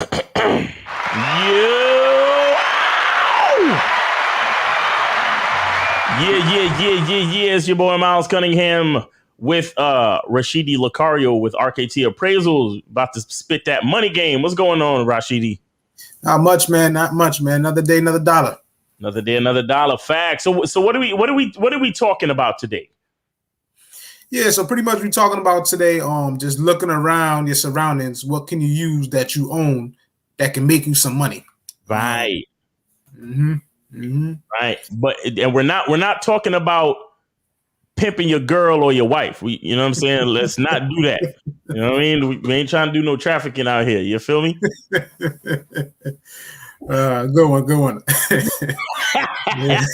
Yeah. It's your boy Miles Cunningham with Rashidi Lucario with RKT Appraisals, about to spit that money game. What's going on, Rashidi? Not much, man. Another day, another dollar. Another day, another dollar. Fact. So what are we talking about today? Yeah, so pretty much we're talking about today, just looking around your surroundings. What can you use that you own that can make you some money? Right. Right. And we're not talking about pimping your girl or your wife. You know what I'm saying? Let's not do that. You know what I mean? We ain't trying to do no trafficking out here. You feel me? Good one. Yeah.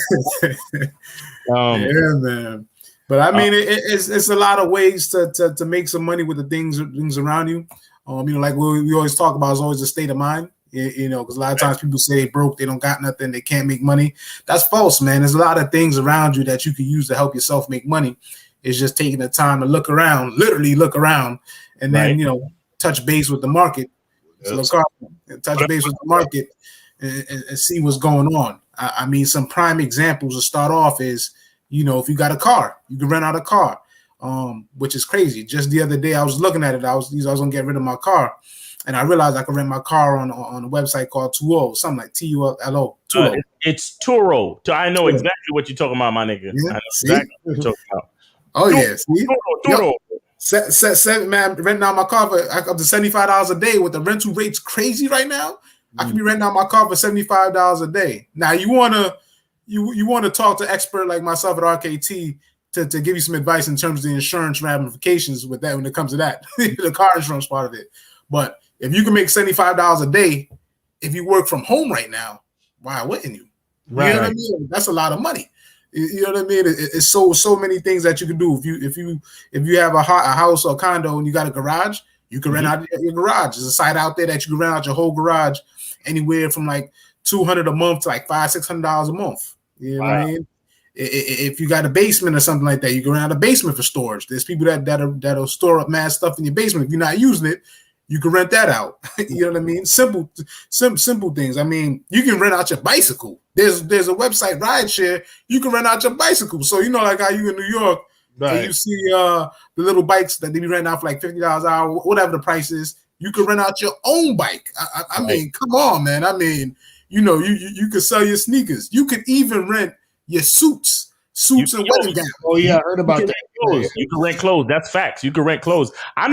Yeah, man. But I mean, it's a lot of ways to make some money with the things around you. Like we always talk about is always a state of mind. Because a lot of times people say broke, they don't got nothing, they can't make money. That's false, man. There's a lot of things around you that you can use to help yourself make money. It's just taking the time to look around, literally look around, and then touch base with the market. Yes. So touch base with the market and see what's going on. I mean, some prime examples to start off is, if you got a car, you can rent out a car, which is crazy. Just the other day, I was looking at it. I was going to get rid of my car. And I realized I could rent my car on a website called Turo, something like Tulo. It's Turo. I know exactly what you're talking about, my nigga. Yeah, I know exactly what you're talking about. Oh, yeah. See? Turo. Man, renting out my car for up to $75 a day with the rental rates crazy right now. I can be renting out my car for $75 a day. Now, you wanna talk to expert like myself at RKT to give you some advice in terms of the insurance ramifications with that when it comes to that, the car insurance part of it. But if you can make $75 a day, if you work from home right now, why wouldn't you? Right. You know what I mean? That's a lot of money. You know what I mean? It's so many things that you can do. If you have a house or a condo and you got a garage, you can rent out your garage. There's a site out there that you can rent out your whole garage, anywhere from like $200 a month to like $500-$600 a month. You know what I mean? If you got a basement or something like that, you can rent out a basement for storage. There's people that'll store up mad stuff in your basement. If you're not using it, you can rent that out. You know what I mean? Simple things. I mean, you can rent out your bicycle. There's a website, Rideshare. You can rent out your bicycle. So like how you in New York, right, and you see the little bikes that they be renting out for like $50 an hour, whatever the price is. You can rent out your own bike. I mean, come on, man. I mean, you could sell your sneakers. You could even rent your suits and wedding gowns. Oh yeah, I heard about that. You can rent clothes. That's facts. You can rent clothes. I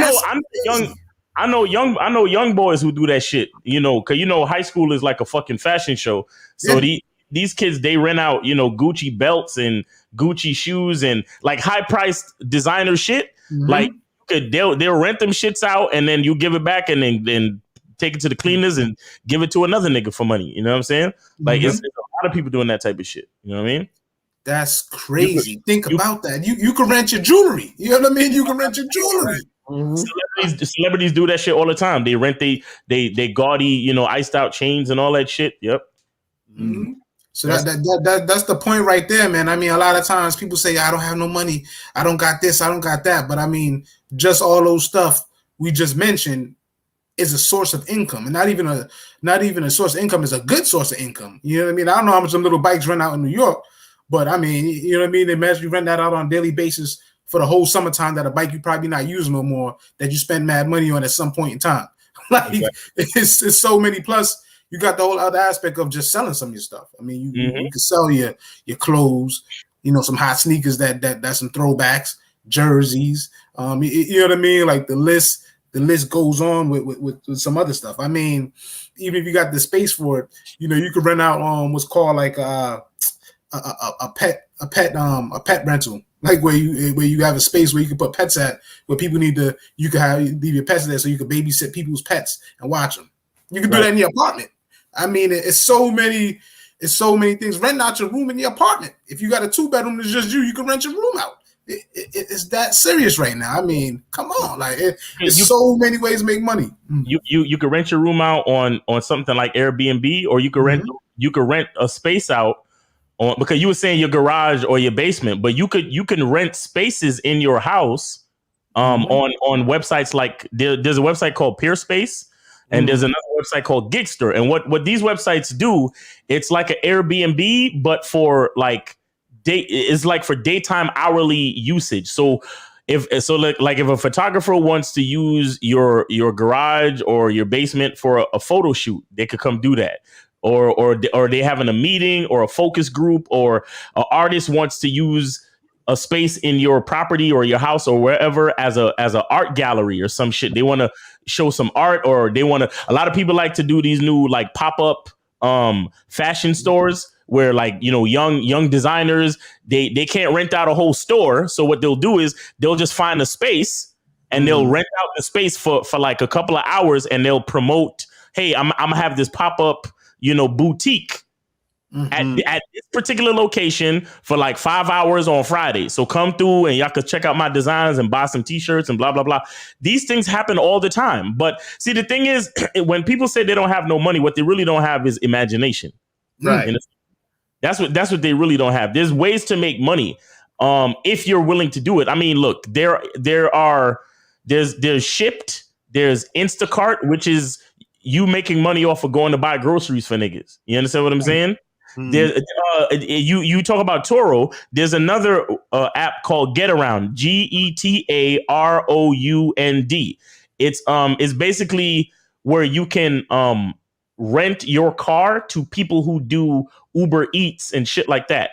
know young boys who do that shit, because high school is like a fucking fashion show. So these kids, they rent out, Gucci belts and Gucci shoes and like high priced designer shit. Mm-hmm. Like they'll rent them shits out and then you give it back and then take it to the cleaners and give it to another nigga for money. You know what I'm saying? Like it's a lot of people doing that type of shit. You know what I mean? That's crazy. Think about that. You can rent your jewelry. You know what I mean? You can rent your jewelry. Mm-hmm. Celebrities do that shit all the time. They rent they gaudy, iced out chains and all that shit. Yep. Mm-hmm. So that's the point right there, man. I mean, a lot of times people say, I don't have no money. I don't got this. I don't got that. But I mean, just all those stuff we just mentioned is a source of income, and not even a source of income is a good source of income. You know what I mean? I don't know how much some little bikes rent out in New York, but I mean, you know what I mean? Imagine you rent that out on a daily basis for the whole summertime, that a bike you probably not using no more, that you spend mad money on at some point in time. Like it's so many. Plus, you got the whole other aspect of just selling some of your stuff. I mean, you can sell your clothes, some hot sneakers that's some throwbacks, jerseys. You know what I mean? Like the list goes on with some other stuff. I mean, even if you got the space for it, you could rent out what's called like a pet rental. Like where you have a space where you can put pets at, where people leave your pets there so you can babysit people's pets and watch them. You can do that in your apartment. I mean, it's so many things. Renting out your room in your apartment. If you got a 2-bedroom, it's just you can rent your room out. It's that serious right now. I mean, come on, like there's so many ways to make money. You can rent your room out on something like Airbnb, or you can rent a space out. Because you were saying your garage or your basement, but you can rent spaces in your house on websites like there's a website called Peerspace And there's another website called Gigster. And what these websites do, it's like an Airbnb, but for like it's like for daytime hourly usage. So if a photographer wants to use your garage or your basement for a photo shoot, they could come do that. Or they having a meeting or a focus group, or an artist wants to use a space in your property or your house or wherever as a art gallery or some shit. They want to show some art, or they want to. A lot of people like to do these new like pop up fashion stores where like young designers they can't rent out a whole store. So what they'll do is they'll just find a space and they'll rent out the space for like a couple of hours, and they'll promote, hey, I'm gonna have this pop up boutique. At this particular location for like 5 hours on Friday. So come through and y'all could check out my designs and buy some t-shirts and blah, blah, blah. These things happen all the time. But see, the thing is, when people say they don't have no money, what they really don't have is imagination. Right. And that's what they really don't have. There's ways to make money if you're willing to do it. I mean, look, there's Shipt, there's Instacart, which is you making money off of going to buy groceries for niggas. You understand what I'm saying? There's, you talk about Turo. There's another app called Getaround, Getaround. It's basically where you can rent your car to people who do Uber Eats and shit like that.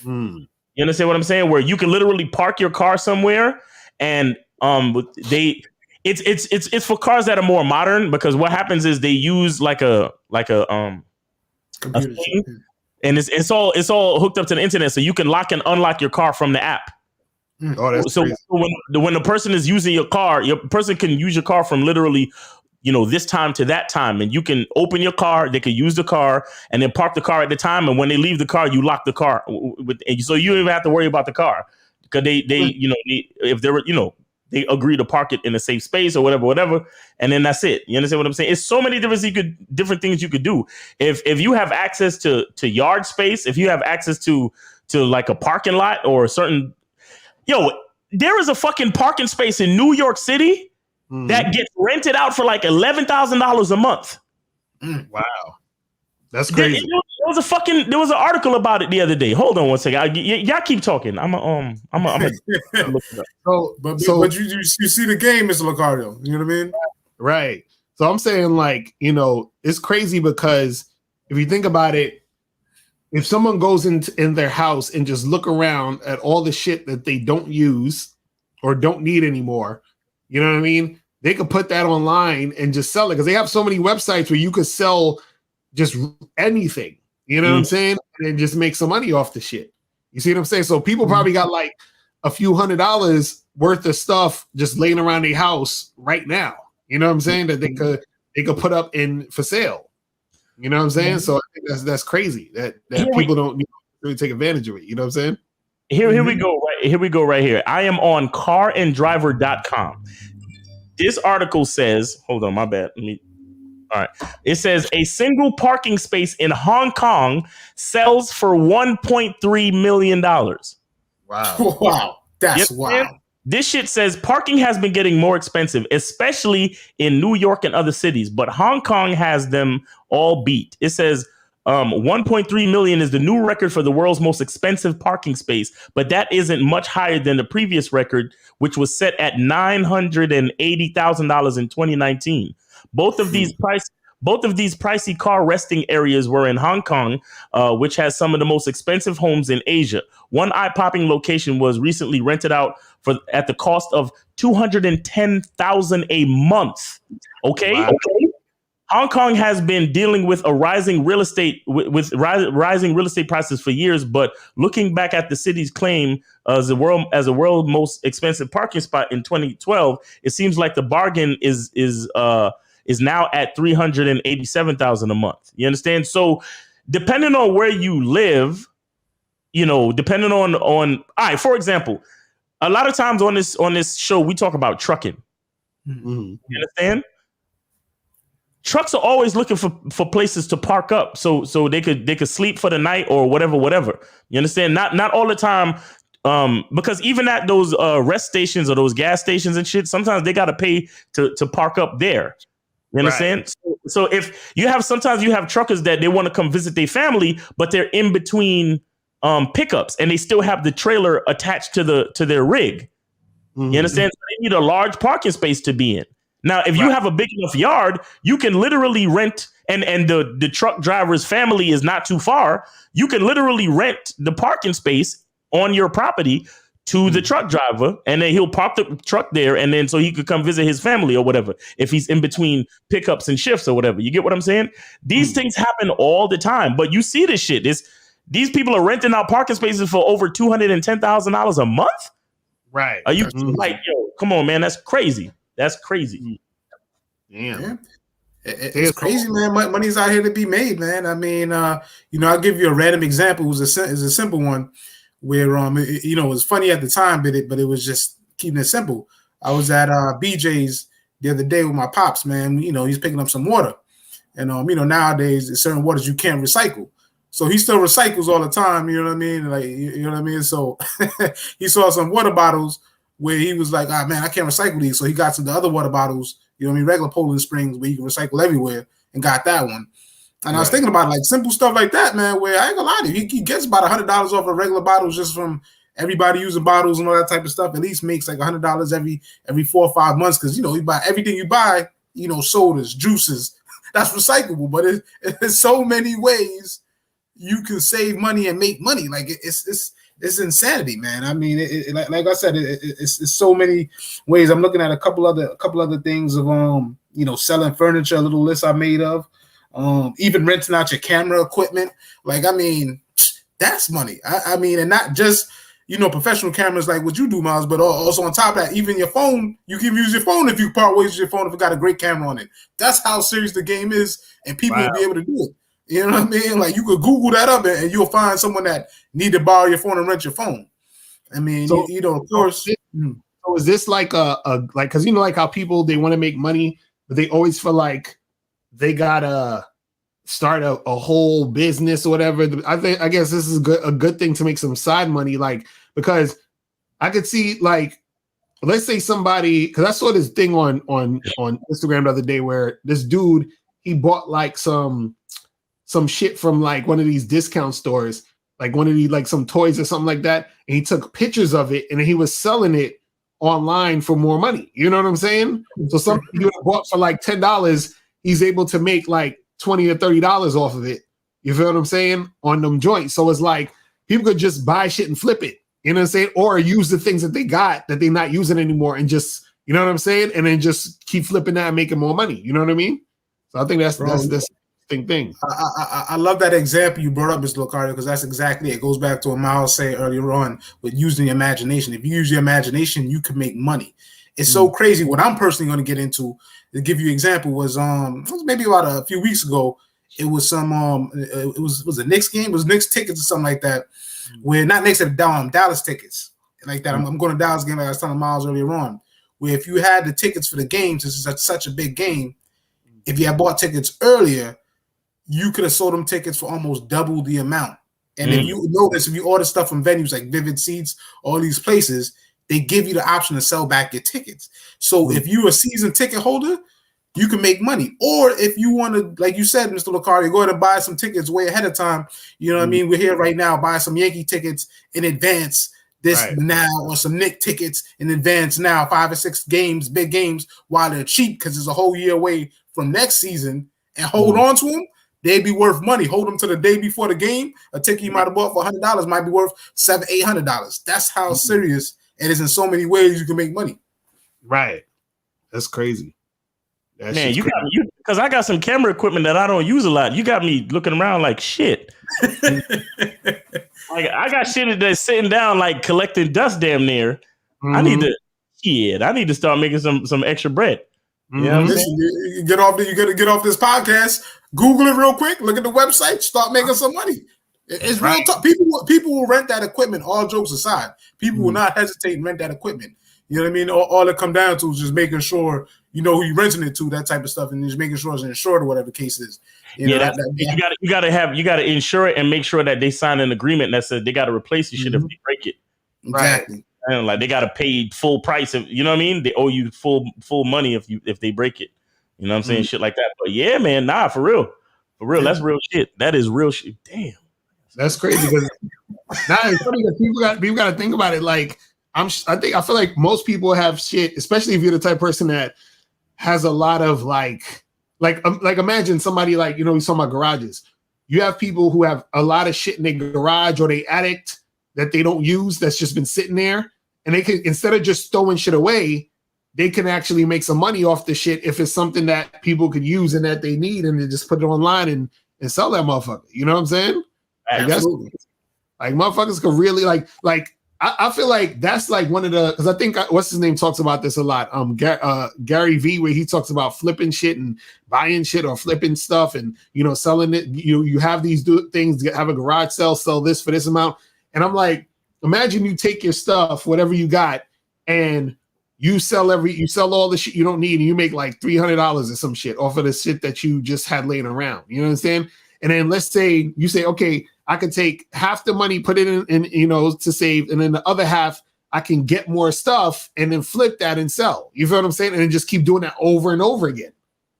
You understand what I'm saying? Where you can literally park your car somewhere, and it's for cars that are more modern, because what happens is they use like a thing, and it's all hooked up to the internet, so you can lock and unlock your car from the app. Oh, that's so crazy. when the person is using your person can use your car from literally this time to that time, and you can open your car, they can use the car and then park the car at the time, and when they leave the car, you lock the car so you don't even have to worry about the car, because if they were they agree to park it in a safe space or whatever, and then that's it. You understand what I'm saying? It's so many different things you could do. If you have access to yard space, if you have access to like a parking lot or a certain, there is a fucking parking space in New York City that gets rented out for like $11,000 a month. Wow, that's crazy. There was an article about it the other day. Hold on one second. Y'all keep talking. I'm a look it up. But you see the game, Mr. Locardo. You know what I mean? Right. So I'm saying, like, it's crazy, because if you think about it, if someone goes in their house and just look around at all the shit that they don't use or don't need anymore, you know what I mean? They could put that online and just sell it, because they have so many websites where you could sell just anything. You know what I'm saying? And then just make some money off the shit. You see what I'm saying? So people probably got like a few $100s worth of stuff just laying around their house right now. You know what I'm saying? That they could put up in for sale. You know what I'm saying? So I think that's crazy that people don't really take advantage of it. You know what I'm saying? Here we go. Here we go right here. I am on caranddriver.com. This article says, hold on, my bad. All right. It says a single parking space in Hong Kong sells for $1.3 million. Wow. Wow. That's wild. This shit says parking has been getting more expensive, especially in New York and other cities, but Hong Kong has them all beat. It says 1.3 million is the new record for the world's most expensive parking space, but that isn't much higher than the previous record, which was set at $980,000 in 2019. Both of these pricey car resting areas were in Hong Kong, which has some of the most expensive homes in Asia. One eye-popping location was recently rented out at the cost of $210,000 a month. Okay. Wow. Hong Kong has been dealing with a rising real estate rising real estate prices for years, but looking back at the city's claim as the world's most expensive parking spot in 2012, it seems like the bargain is now at $387,000 a month. You understand? So depending on where you live, depending on all right, for example, a lot of times on this show, we talk about trucking. You understand? Trucks are always looking for places to park up so they could sleep for the night or whatever. You understand? Not all the time. Because even at those rest stations or those gas stations and shit, sometimes they got to pay to park up there. You understand? So if you have, sometimes you have truckers that they want to come visit their family, but they're in between pickups and they still have the trailer attached to their rig. Mm-hmm. You understand? So they need a large parking space to be in. Now, if you have a big enough yard, you can literally rent, and the truck driver's family is not too far. You can literally rent the parking space on your property to the truck driver, and then he'll park the truck there, and then so he could come visit his family or whatever, if he's in between pickups and shifts or whatever. You get what I'm saying? These things happen all the time, but you see this shit. These people are renting out parking spaces for over $210,000 a month. Right. Are you like, yo, come on, man, that's crazy. That's crazy. Yeah. It's crazy, man. Money's out here to be made, man. I mean, I'll give you a random example. It was a simple one where, it was funny at the time, but it was just keeping it simple. I was at BJ's the other day with my pops, man. He's picking up some water, and nowadays there's certain waters you can't recycle. So he still recycles all the time. You know what I mean? Like, you know what I mean? So he saw some water bottles where he was like, man, I can't recycle these. So he got some of the other water bottles, regular Poland Springs where you can recycle everywhere, and got that one. And I was thinking about like simple stuff like that, man, where I ain't gonna lie to you, he gets about $100 off of regular bottles just from everybody using bottles and all that type of stuff. At least makes like $100 every 4 or 5 months, because you buy everything you buy, sodas, juices, that's recyclable. But it's so many ways you can save money and make money. Like it's insanity, man. I mean, like I said, it's so many ways. I'm looking at a couple other things of selling furniture, a little list I made of. Even renting out your camera equipment. Like, I mean, that's money. I mean, and not just, professional cameras like what you do, Miles, but also on top of that, even your phone, you can use your phone if you part ways with your phone if it got a great camera on it. That's how serious the game is, and people will be able to do it. You know what I mean? Like, you could Google that up and you'll find someone that need to borrow your phone and rent your phone. I mean, so, of course. So is this like because like how people, they want to make money, but they always feel like they gotta start a whole business or whatever. I guess this is a good thing to make some side money, like, because I could see, like, let's say somebody, because I saw this thing on Instagram the other day where this dude, he bought like some shit from like one of these discount stores, like one of these, like some toys or something like that, and he took pictures of it and he was selling it online for more money. You know what I'm saying? So something you bought for like $10, he's able to make like $20 or $30 off of it. You feel what I'm saying? On them joints. So it's like people could just buy shit and flip it. You know what I'm saying? Or use the things that they got that they're not using anymore and just, you know what I'm saying? And then just keep flipping that and making more money. You know what I mean? So I think that's the thing. I love that example you brought up, Mr. Locardo, because that's exactly it. It goes back to what Miles said earlier on with using your imagination. If you use your imagination, you can make money. It's so crazy. What I'm personally going to get into, to give you an example, was maybe about a few weeks ago. It was some it was a Knicks game. It was Knicks tickets or something like that. Where not Knicks at Dallas tickets like that. I'm going to Dallas game, like I was telling Miles earlier on. Where if you had the tickets for the game, since it's such a big game, if you had bought tickets earlier, you could have sold them tickets for almost double the amount. And if you notice, if you order stuff from venues like Vivid Seats, all these places, they give you the option to sell back your tickets. So if you're a season ticket holder, you can make money. Or if you want to, like you said, Mr. Locardo, go ahead and buy some tickets way ahead of time. You know what I mean? We're here right now, buy some Yankee tickets in advance now, or some Knicks tickets in advance now, 5 or 6 games, big games, while they're cheap because it's a whole year away from next season, and hold on to them. They'd be worth money. Hold them to the day before the game. A ticket you might have bought for $100 might be worth $700, $800. That's how serious it is. In so many ways you can make money. Right. That's crazy. Man, you got me, because I got some camera equipment that I don't use a lot. You got me looking around like shit. Like, I got shit that's sitting down like collecting dust damn near. I need to start making some extra bread. Yeah, you get off this podcast, Google it real quick, look at the website, start making some money. It's real tough. People will rent that equipment. All jokes aside, people will not hesitate and rent that equipment. You know what I mean? All it come down to is just making sure you know who you're renting it to, that type of stuff, and just making sure it's insured or whatever the case is. You got to insure it and make sure that they sign an agreement that says they got to replace the shit if they break it. Exactly. And like they got to pay full price. You know what I mean? They owe you full money if they break it. You know what I'm saying? Shit like that. But yeah, man, nah, for real. That's real shit. That is real shit. Damn. That's crazy because now it's funny that people got to think about it. Like I feel like most people have shit, especially if you're the type of person that has a lot of like imagine somebody like, you know, we talking about garages. You have people who have a lot of shit in their garage or they addict that they don't use that's just been sitting there, and they can, instead of just throwing shit away, they can actually make some money off the shit if it's something that people could use and that they need, and they just put it online and sell that motherfucker. You know what I'm saying? Absolutely. Like motherfuckers could really like I feel like that's like one of the, because I think what's his name talks about this a lot. Gary V, where he talks about flipping shit and buying shit or flipping stuff and, you know, selling it. You have these things, have a garage sell this for this amount. And I'm like, imagine you take your stuff, whatever you got, and you sell all the shit you don't need, and you make like $300 or some shit off of the shit that you just had laying around. You know what I'm saying? And then let's say you say, okay, I can take half the money, put it in, you know, to save, and then the other half I can get more stuff and then flip that and sell. You feel what I'm saying? And then just keep doing that over and over again.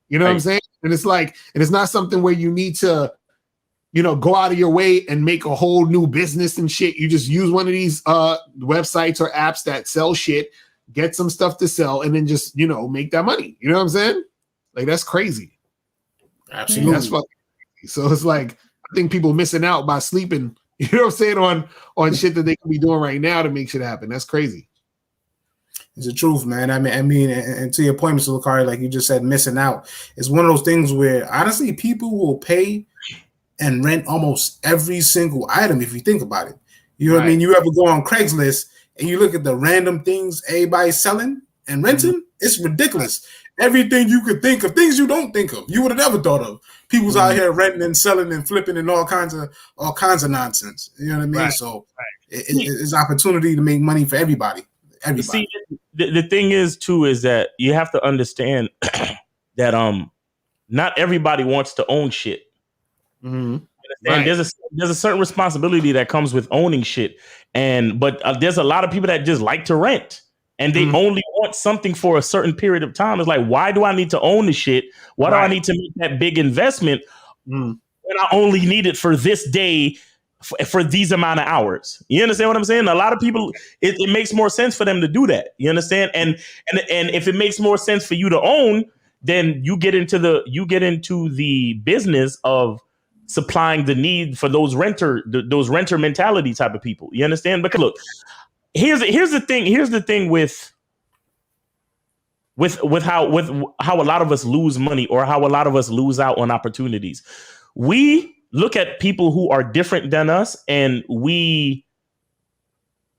You know what I'm saying? And it's like, and it's not something where you need to, you know, go out of your way and make a whole new business and shit. You just use one of these websites or apps that sell shit, get some stuff to sell, and then just, you know, make that money. You know what I'm saying? Like, that's crazy. Absolutely. That's fucking crazy. So it's like, I think people missing out by sleeping, you know what I'm saying, on shit that they could be doing right now to make shit happen. That's crazy. It's the truth, man. I mean, and to your point, Mr. Lucari, like you just said, missing out. It's one of those things where honestly, people will pay and rent almost every single item if you think about it. You know what I mean? You ever go on Craigslist and you look at the random things everybody's selling and renting? It's ridiculous. Everything you could think of, things you don't think of, you would have never thought of. People's out here renting and selling and flipping and all kinds of nonsense. You know what I mean? So it's opportunity to make money for everybody. See, the thing is too is that you have to understand that not everybody wants to own shit. Mm-hmm. And there's a certain responsibility that comes with owning shit, but there's a lot of people that just like to rent. And they only want something for a certain period of time. It's like, why do I need to own the shit? Why do I need to make that big investment when I only need it for this day for these amount of hours? You understand what I'm saying? A lot of people, it makes more sense for them to do that. You understand? And if it makes more sense for you to own, then you get into the business of supplying the need for those renter mentality type of people. You understand? Because look, Here's the thing with how a lot of us lose money or how a lot of us lose out on opportunities. We look at people who are different than us and we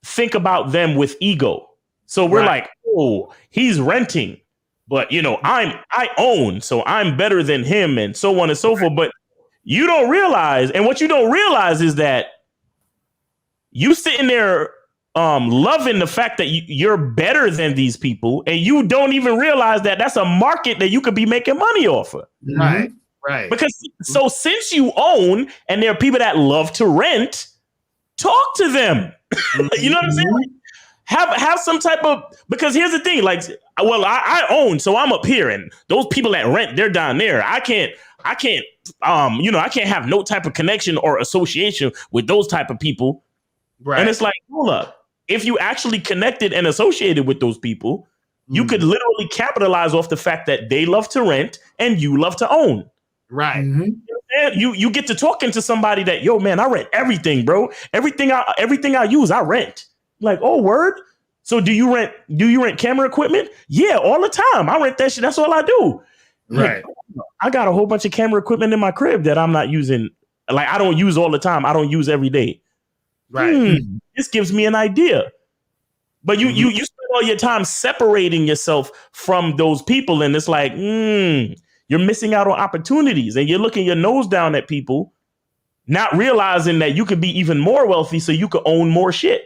think about them with ego. So we're like, oh, he's renting, but you know, I own, so I'm better than him, and so on and so forth. But you don't realize, and what you don't realize is that you sitting there loving the fact that you're better than these people, and you don't even realize that that's a market that you could be making money off of. Right. Because so since you own, and there are people that love to rent, talk to them. You know what I'm saying? Have some type of, because here's the thing, like, well, I own, so I'm up here, and those people that rent, they're down there. I can't, I can't have no type of connection or association with those type of people. Right. And it's like, hold up. If you actually connected and associated with those people, you could literally capitalize off the fact that they love to rent and you love to own. Right. And you get to talking to somebody that, yo, man, I rent everything, bro. Everything I use, I rent. Like, oh, word. So do you rent camera equipment? Yeah, all the time. I rent that shit. That's all I do. Right. Like, I got a whole bunch of camera equipment in my crib that I'm not using. Like, I don't use all the time. I don't use every day. Right. This gives me an idea. But you spend all your time separating yourself from those people, and it's like, you're missing out on opportunities, and you're looking your nose down at people, not realizing that you could be even more wealthy so you could own more shit.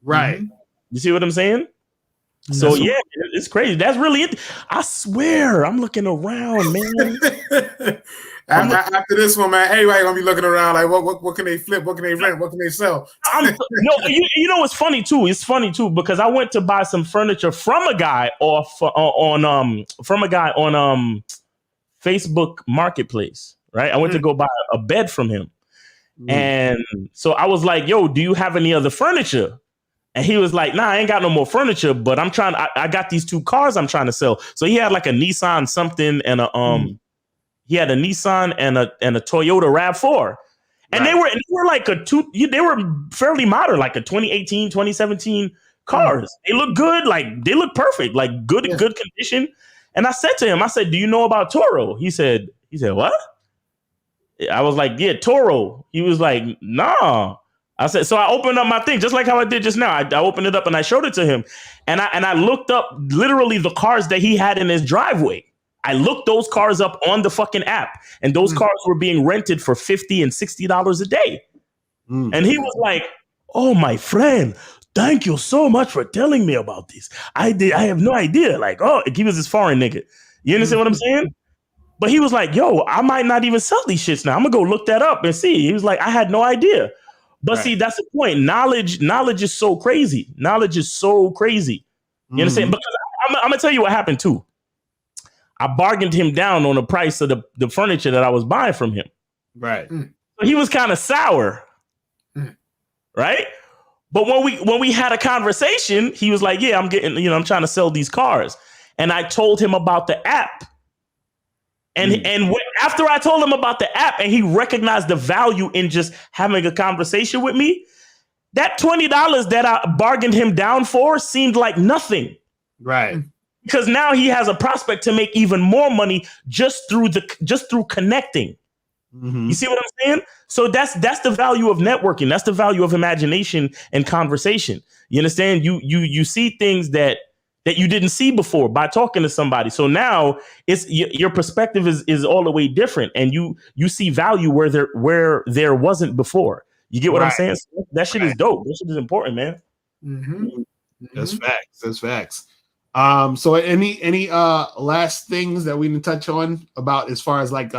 Right. You see what I'm saying? So yeah, it's crazy. That's really it. I swear, I'm looking around, man. After this one, man, everybody gonna be looking around like, what can they flip? What can they rent? What can they sell? You know, it's funny too. It's funny too because I went to buy some furniture from a guy on Facebook Marketplace, right? I went to go buy a bed from him. And so I was like, yo, do you have any other furniture? And he was like, nah, I ain't got no more furniture, but I got these 2 cars I'm trying to sell. So he had like a Nissan something and he had a Nissan and a Toyota RAV4. And they were like they were fairly modern, like a 2018, 2017 cars. They look good, like they look perfect, like good condition. And I said to him, I said, do you know about Toro? He said, what? I was like, yeah, Toro. He was like, nah. I said, so I opened up my thing, just like how I did just now. I opened it up and I showed it to him. And I looked up literally the cars that he had in his driveway. I looked those cars up on the fucking app. And those cars were being rented for $50 and $60 a day. And he was like, oh, my friend, thank you so much for telling me about this. I have no idea. Like, oh, he was this foreign nigga. You understand what I'm saying? But he was like, yo, I might not even sell these shits now. I'm going to go look that up and see. He was like, I had no idea. But see, that's the point. Knowledge is so crazy. Knowledge is so crazy. You understand? Because I'm going to tell you what happened too. I bargained him down on the price of the furniture that I was buying from him. Right. So he was kind of sour. Right? But when we had a conversation, he was like, yeah, I'm trying to sell these cars. And I told him about the app. And after I told him about the app and he recognized the value in just having a conversation with me, that $20 that I bargained him down for seemed like nothing. Right. Because now he has a prospect to make even more money just through connecting. You see what I'm saying? So that's the value of networking. That's the value of imagination and conversation. You understand? You see things that you didn't see before by talking to somebody. So now it's your perspective is all the way different, and you see value where there wasn't before. You get what I'm saying? So that shit is dope. That shit is important, man. That's facts. That's facts. So any last things that we didn't touch on about as far as like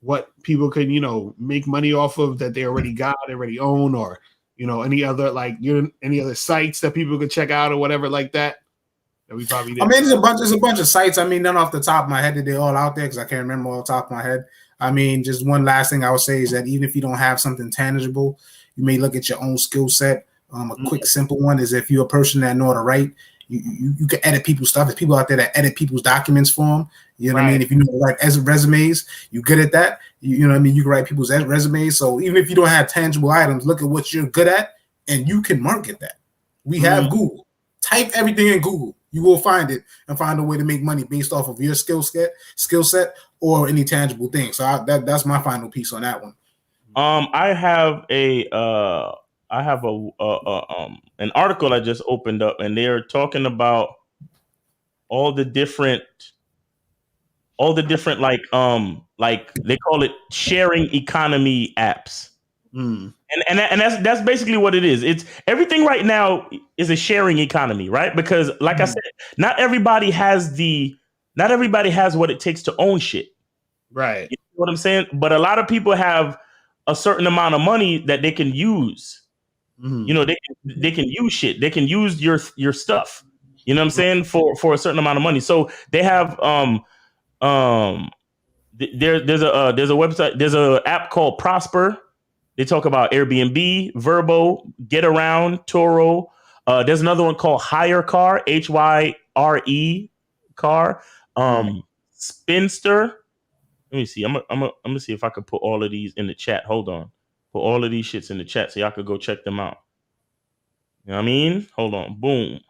what people can make money off of that they already own, or any other any other sites that people could check out or whatever like that we probably did. I mean, there's a bunch of sites. I mean, none off the top of my head that they're all out there because I can't remember all the top of my head. I mean, just one last thing I would say is that even if you don't have something tangible, you may look at your own skill set. A quick, simple one is if you're a person that know how to write, you can edit people's stuff. There's people out there that edit people's documents for them. You know what I mean? If you know how to write as resumes, you're good at that. You know what I mean? You can write people's resumes. So even if you don't have tangible items, look at what you're good at, and you can market that. We have Google. Type everything in Google. You will find it and find a way to make money based off of your skill set, or any tangible thing. So that's my final piece on that one. I have an article I just opened up, and they're talking about all the different like they call it sharing economy apps. And that's basically what it is. It's everything right now is a sharing economy, right? Because like I said, not everybody has what it takes to own shit. Right. You know what I'm saying? But a lot of people have a certain amount of money that they can use. They can use shit. They can use your stuff. You know what I'm saying? For a certain amount of money. So they have there's a website, there's an app called Prosper. They talk about Airbnb, Verbo, Get Around, Toro. There's another one called Hire Car, HYRE Car. Spinster. Let me see. I'm gonna see if I could put all of these in the chat. Hold on. Put all of these shits in the chat so y'all could go check them out. You know what I mean? Hold on. Boom.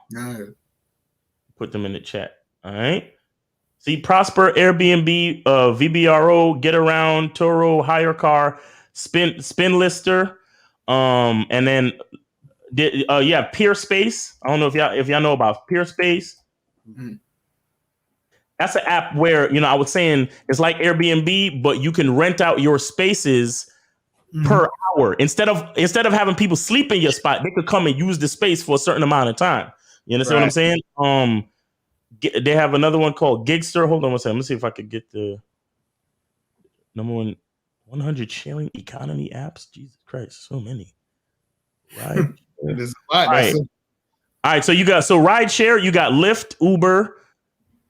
Put them in the chat. All right. See, Prosper, Airbnb, VBRO, Get Around, Toro, Hire Car, Spin Lister, and then Peerspace. I don't know if y'all know about Peerspace. That's an app where I was saying it's like Airbnb, but you can rent out your spaces per hour. Instead of having people sleep in your spot, they could come and use the space for a certain amount of time. You understand what I'm saying? They have another one called Gigster. Hold on one second. Let me see if I could get the number 100 sharing economy apps. Jesus Christ, so many. Right. There's a lot. All right. So you got Rideshare, you got Lyft, Uber,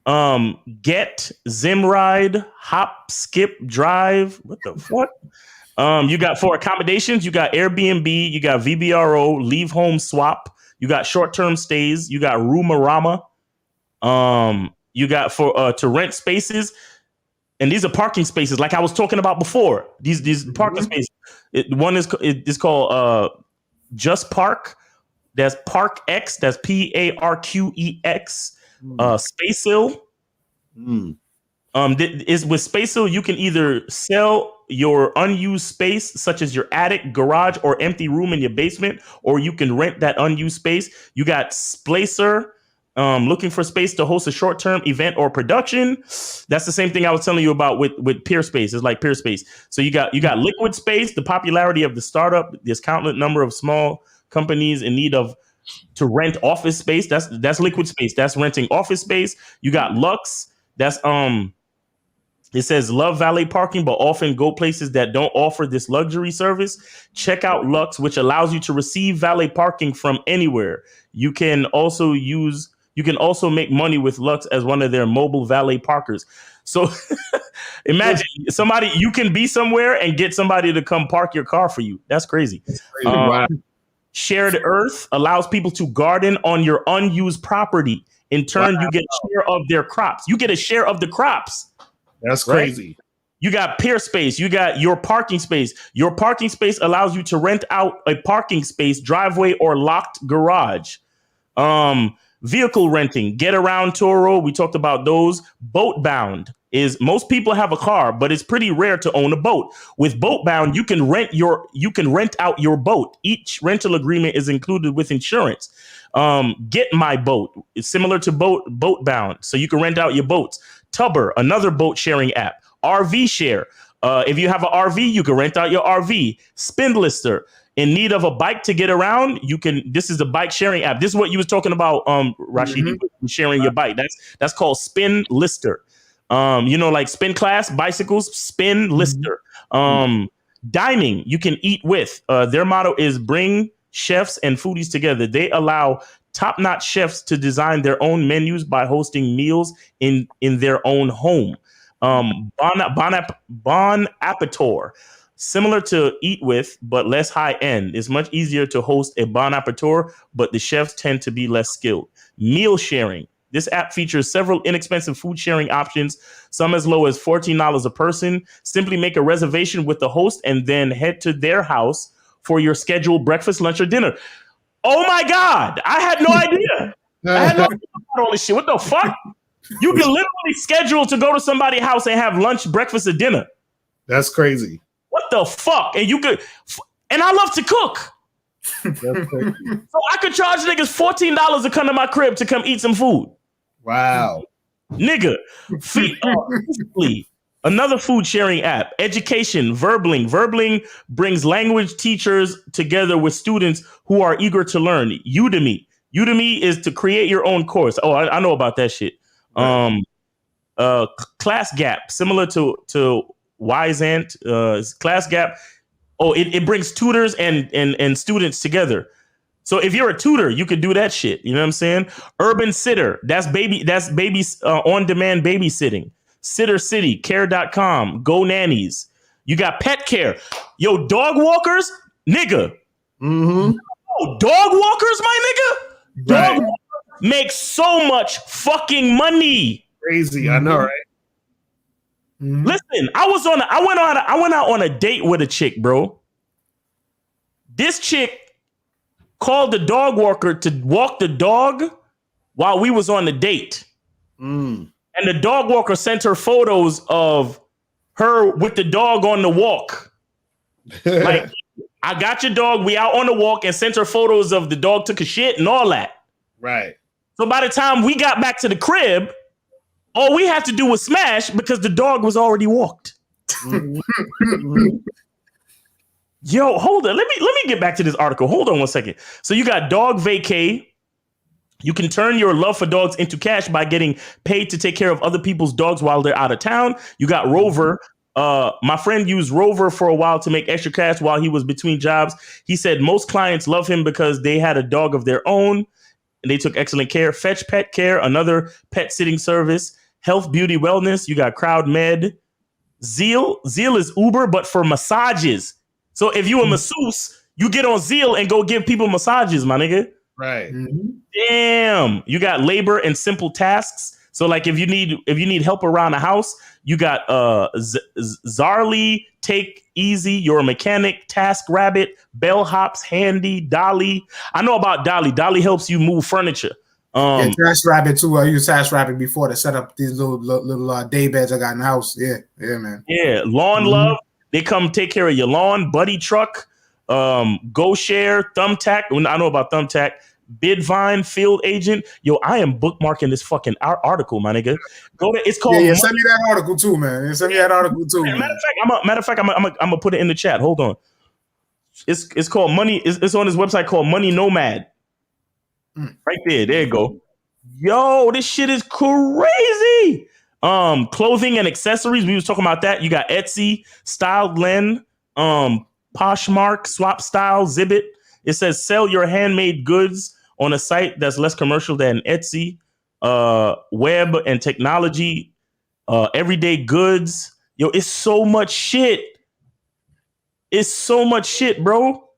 Get, Zimride, Hop, Skip, Drive. What the fuck? You got for accommodations, you got Airbnb, you got VBRO, Leave Home Swap, you got short-term stays, you got Roomarama. You got for to rent spaces, and these are parking spaces like I was talking about before. These parking spaces. One is called Just Park. That's Park X. That's PARQEX. Spacehill. Is with Spacehill, you can either sell your unused space, such as your attic, garage, or empty room in your basement, or you can rent that unused space. You got Splacer, looking for space to host a short-term event or production. That's the same thing I was telling you about with Peerspace. It's like Peerspace. So you got Liquid Space, the popularity of the startup. There's countless number of small companies in need of to rent office space. That's Liquid Space. That's renting office space. You got Lux. That's it says love valet parking, but often go places that don't offer this luxury service. Check out Lux, which allows you to receive valet parking from anywhere. You can also make money with Lux as one of their mobile valet parkers. So imagine you can be somewhere and get somebody to come park your car for you. That's crazy. Wow. Shared Earth allows people to garden on your unused property. In turn, you get a share of their crops. You get a share of the crops. That's crazy. Right? You got Peerspace. You got Your Parking Space. Your Parking Space allows you to rent out a parking space, driveway, or locked garage. Vehicle renting, Get Around Toro. We talked about those. Boatbound is most people have a car, but it's pretty rare to own a boat. With Boatbound, you can rent out your boat. Each rental agreement is included with insurance. Get My Boat is similar to Boatbound, so you can rent out your boats. Tubber, another boat sharing app. RV Share. If you have an RV, you can rent out your RV. Spindlister. In need of a bike to get around, this is the bike sharing app. This is what you was talking about, Rashidi, sharing your bike. That's called Spindlister. Like Spin Class bicycles, Spindlister. Dining, you can eat with. Their motto is bring chefs and foodies together. They allow top-notch chefs to design their own menus by hosting meals in their own home. Bon Appetor. Similar to Eat With, but less high-end. It's much easier to host a Bon Appetor, but the chefs tend to be less skilled. Meal sharing. This app features several inexpensive food sharing options, some as low as $14 a person. Simply make a reservation with the host and then head to their house for your scheduled breakfast, lunch, or dinner. Oh my God, I had no idea. I had no idea about all this shit. What the fuck? You can literally schedule to go to somebody's house and have lunch, breakfast, or dinner. That's crazy. What the fuck? And I love to cook. That's crazy. So I could charge niggas $14 to come to my crib to come eat some food. Wow. Nigga. Another food sharing app. Education, Verbling. Verbling brings language teachers together with students who are eager to learn. Udemy. Udemy is to create your own course. Oh, I know about that shit. Right. ClassGap, similar to Wyzant, ClassGap. Oh, it brings tutors and students together. So if you're a tutor, you could do that shit. You know what I'm saying? Urban Sitter, that's baby on-demand babysitting. Sitter City, care.com, Go Nannies. You got Pet Care. Yo, dog walkers, nigga. Oh, dog walkers, my nigga. Dog walkers make so much fucking money. Crazy, I know, right? Listen, I went out on a date with a chick, bro. This chick called the dog walker to walk the dog while we was on the date. And the dog walker sent her photos of her with the dog on the walk. Like, I got your dog, we out on the walk, and sent her photos of the dog took a shit and all that. Right. So by the time we got back to the crib, all we had to do was smash because the dog was already walked. Yo, hold on. Let me get back to this article. Hold on one second. So you got Dog Vacay. You can turn your love for dogs into cash by getting paid to take care of other people's dogs while they're out of town. You got Rover. My friend used Rover for a while to make extra cash while he was between jobs. He said most clients love him because they had a dog of their own. and they took excellent care. Fetch Pet Care, another pet sitting service. Health, Beauty, Wellness. You got Crowd Med. Zeal is Uber, but for massages. So if you a masseuse, you get on Zeal and go give people massages, my nigga. Right. Damn. You got Labor and Simple Tasks. So like if you need help around the house, you got Zarly, Take Easy, Your Mechanic, Task Rabbit, Bellhops, Handy, Dolly. I know about Dolly. Dolly helps you move furniture. Task Rabbit too. I used Task Rabbit before to set up these little day beds I got in the house. Yeah, man. Yeah, Lawn Love. They come take care of your lawn. Buddy Truck, Go Share, Thumbtack. I know about Thumbtack. Bidvine, Field Agent. Yo, I am bookmarking this fucking article, my nigga. It's called. Yeah, send me that article too, man. Send me that article too. Matter of fact, I'm gonna put it in the chat. Hold on. It's called Money. It's on this website called Money Nomad. Right there. There you go. Yo, this shit is crazy. Clothing and accessories. We was talking about that. You got Etsy, Styled Len, Poshmark, Swap Style, Zibbit. It says sell your handmade goods on a site that's less commercial than Etsy, web and technology, everyday goods. Yo, it's so much shit. It's so much shit, bro.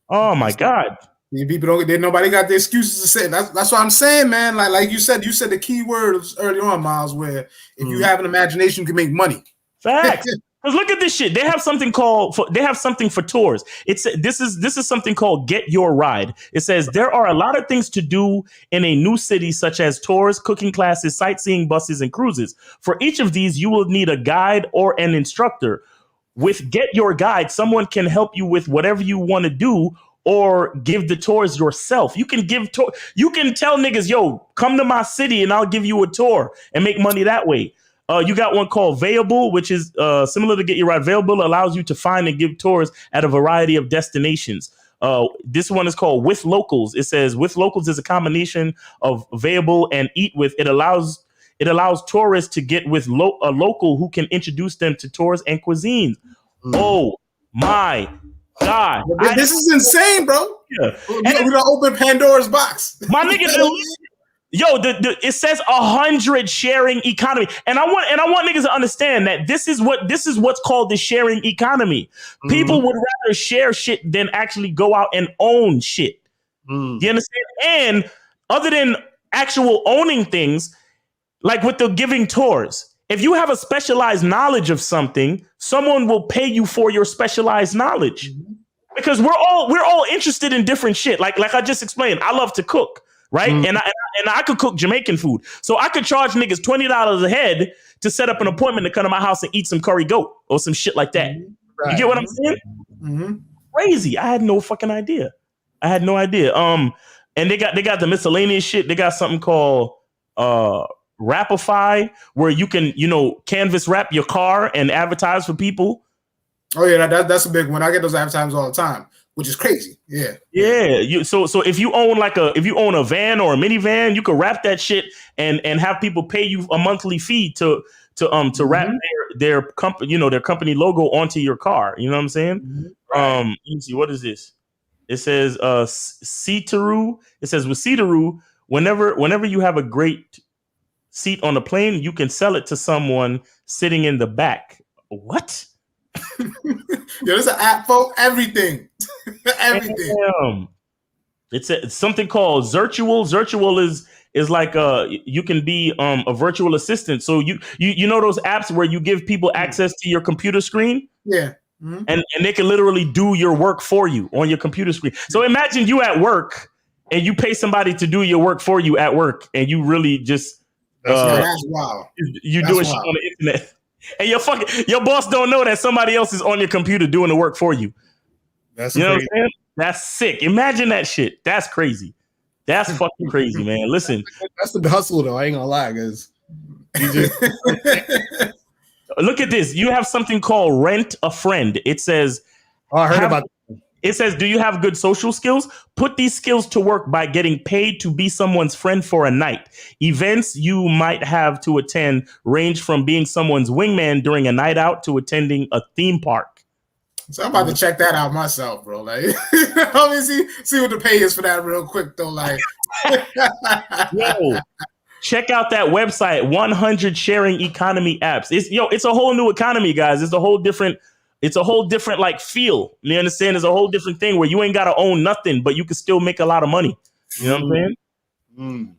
Oh my God. People don't. Nobody got the excuses to say. That's what I'm saying, man. Like you said the key words earlier on, Miles. Where if you have an imagination, you can make money. Facts. Because look at this shit. They have something for tours. This is something called Get Your Ride. It says there are a lot of things to do in a new city, such as tours, cooking classes, sightseeing, buses, and cruises. For each of these, you will need a guide or an instructor. With Get Your Guide, someone can help you with whatever you want to do, or give the tours yourself. You can you can tell niggas, yo, come to my city and I'll give you a tour and make money that way. You got one called Vayable, which is similar to Get Your Ride. Vayable allows you to find and give tours at a variety of destinations. This one is called With Locals. It says With Locals is a combination of Vayable and Eat With. It allows tourists to get with a local who can introduce them to tours and cuisine. Oh my God. This is insane, bro. Yeah. We don't open Pandora's box. My nigga, yo, it says 100 sharing economy. And I want niggas to understand that this is what's called the sharing economy. People would rather share shit than actually go out and own shit. You understand? And other than actual owning things, like with the giving tours, if you have a specialized knowledge of something, someone will pay you for your specialized knowledge. Because we're all interested in different shit. Like I just explained, I love to cook, right? And I could cook Jamaican food. So I could charge niggas $20 a head to set up an appointment to come to my house and eat some curry goat or some shit like that. You get what I'm saying? Crazy. I had no fucking idea. I had no idea. And they got the miscellaneous shit. They got something called Rapify, where you can, canvas wrap your car and advertise for people. Oh yeah, that's a big one. I get those advertisements all the time, which is crazy. Yeah. Yeah. So if you own a van or a minivan, you can wrap that shit and have people pay you a monthly fee to wrap their company, their company logo onto your car. You know what I'm saying? Let me see, what is this? It says Seataroo. It says with Seataroo, whenever you have a great seat on the plane, you can sell it to someone sitting in the back. What? There's an app for everything. Everything. Damn. It's something called Zirtual. Zirtual is like you can be a virtual assistant. So you know those apps where you give people access to your computer screen? Yeah. And they can literally do your work for you on your computer screen. So imagine you at work and you pay somebody to do your work for you at work, and you really just that's wild. You doing shit on the internet, and your boss don't know that somebody else is on your computer doing the work for you. That's what I'm saying? That's sick. Imagine that shit. That's crazy. That's fucking crazy, man. Listen, that's the hustle, though. I ain't gonna lie, guys. Look at this. You have something called Rent a Friend. It says, I heard about. It says, do you have good social skills? Put these skills to work by getting paid to be someone's friend for a night. Events you might have to attend range from being someone's wingman during a night out to attending a theme park. So I'm about to check that out myself, bro. Like, let me see what the pay is for that real quick, though. Like, yo, check out that website, 100 sharing economy apps. It's a whole new economy, guys. It's a whole different like feel. You understand? It's a whole different thing where you ain't gotta own nothing, but you can still make a lot of money. You know what I'm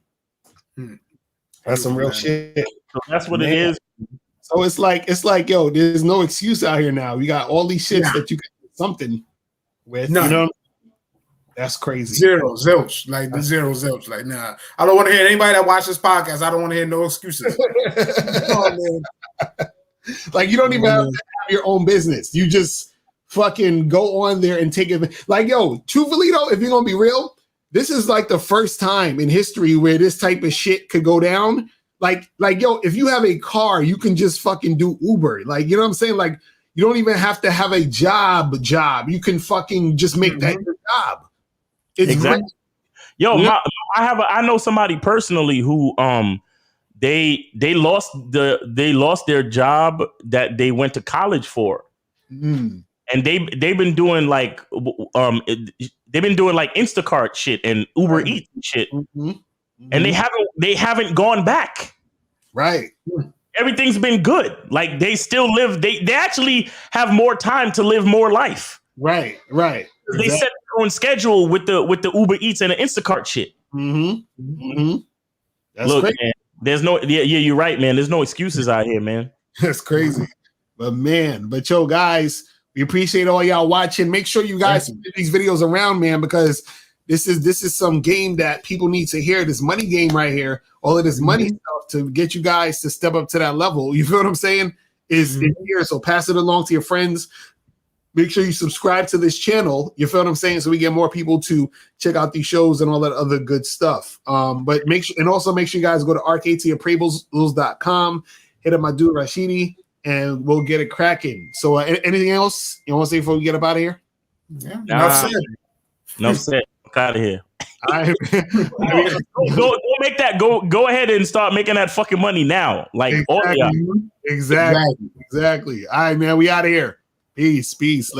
saying? That's some real shit. So that's what it is. So it's like, yo, there's no excuse out here now. You got all these shits that you can do something with. No. You know? That's crazy. Zero zilch. Like the zero zilch. Like, nah. I don't want to hear anybody that watches this podcast. I don't want to hear no excuses. Like, you don't even have to have your own business. You just fucking go on there and take it. Like, yo, truthfully though, if you're gonna be real, this is like the first time in history where this type of shit could go down. Like, yo, if you have a car, you can just fucking do Uber. Like, you know what I'm saying? Like, you don't even have to have a job. You can fucking just make that your job. It's exactly. Great. Yo, I know somebody personally who they lost their job that they went to college for, and they've been doing like Instacart shit and Uber Eats shit, and they haven't gone back. Right. Everything's been good. Like they still live. They actually have more time to live more life. Right. They set their own schedule with the Uber Eats and the Instacart shit. That's Look, crazy. man, there's no you're right, man. There's no excuses out here, man. That's crazy. But yo, guys, we appreciate all y'all watching. Make sure you guys spread these videos around, man, because this is some game that people need to hear. This money game right here, all of this money stuff to get you guys to step up to that level. You feel what I'm saying? Is here. So pass it along to your friends. Make sure you subscribe to this channel. You feel what I'm saying? So we get more people to check out these shows and all that other good stuff. But make sure you guys go to rktappraisals.com, hit up my dude Rashidi, and we'll get it cracking. So anything else you want to say before we get up out of here? Yeah, No said. Out of here. Right. Go make that. Go ahead and start making that fucking money now. Like exactly. All right, man. We out of here. Peace. Later.